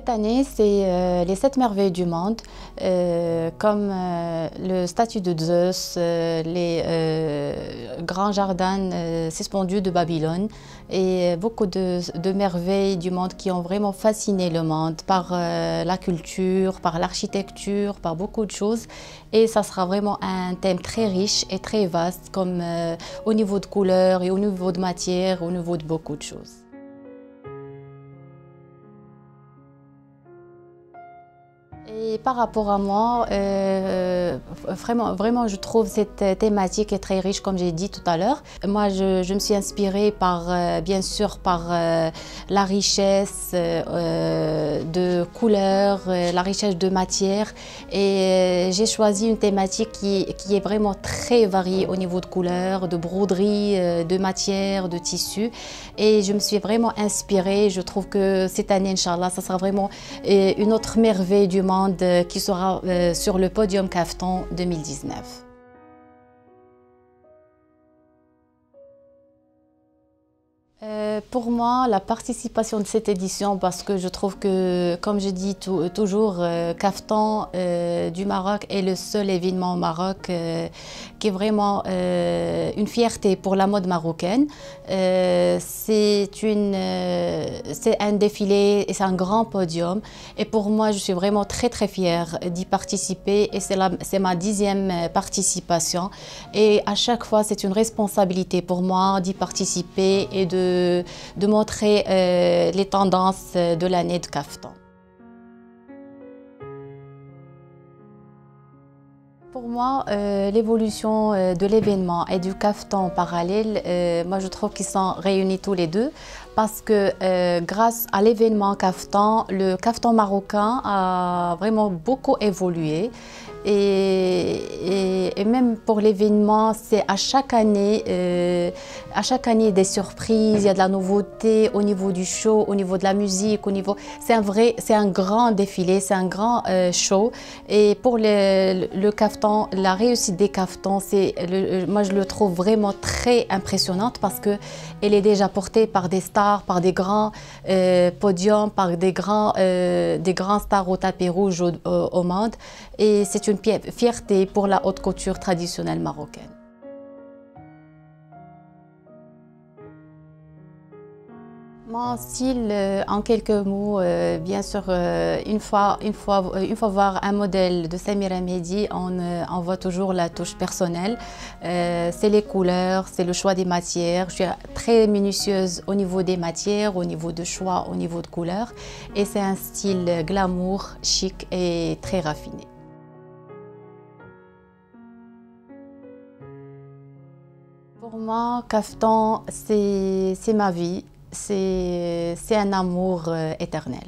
Cette année, c'est les 7 merveilles du monde, comme le statue de Zeus, les grands jardins suspendus de Babylone et beaucoup de merveilles du monde qui ont vraiment fasciné le monde par la culture, par l'architecture, par beaucoup de choses. Et ça sera vraiment un thème très riche et très vaste, comme au niveau de couleurs et au niveau de matière, au niveau de beaucoup de choses. Et par rapport à moi, vraiment, je trouve cette thématique est très riche, comme j'ai dit tout à l'heure. Moi, je me suis inspirée par, bien sûr, par la richesse de couleurs, la richesse de matière. Et j'ai choisi une thématique qui est vraiment très variée au niveau de couleurs, de broderie, de matière, de tissu. Et je me suis vraiment inspirée. Je trouve que cette année, Inch'Allah, ça sera vraiment une autre merveille du monde qui sera sur le podium Kaftan 2019. Pour moi, la participation de cette édition, parce que je trouve que, comme je dis toujours, Kaftan du Maroc est le seul événement au Maroc qui est vraiment une fierté pour la mode marocaine. C'est un défilé et c'est un grand podium. Et pour moi, je suis vraiment très fière d'y participer. Et c'est ma 10e participation. Et à chaque fois, c'est une responsabilité pour moi d'y participer et de montrer les tendances de l'année de Kaftan. Pour moi, l'évolution de l'événement et du Kaftan en parallèle, moi je trouve qu'ils sont réunis tous les deux parce que grâce à l'événement Kaftan, le Kaftan marocain a vraiment beaucoup évolué. Et même pour l'événement, c'est à chaque année des surprises, il y a de la nouveauté au niveau du show, au niveau de la musique, c'est un grand défilé, c'est un grand show. Et pour le Kaftan, la réussite des Kaftans, moi je le trouve vraiment très impressionnante parce que elle est déjà portée par des stars, par des grands podiums, par des grands stars au tapis rouge au monde. Et c'est une fierté pour la haute couture traditionnelle marocaine. Mon style, en quelques mots, bien sûr, une fois voir un modèle de Samira Mehdi, on voit toujours la touche personnelle. C'est les couleurs, c'est le choix des matières. Je suis très minutieuse au niveau des matières, au niveau de choix, au niveau de couleurs. Et c'est un style glamour, chic et très raffiné. Pour moi, Kaftan, c'est ma vie, c'est un amour éternel.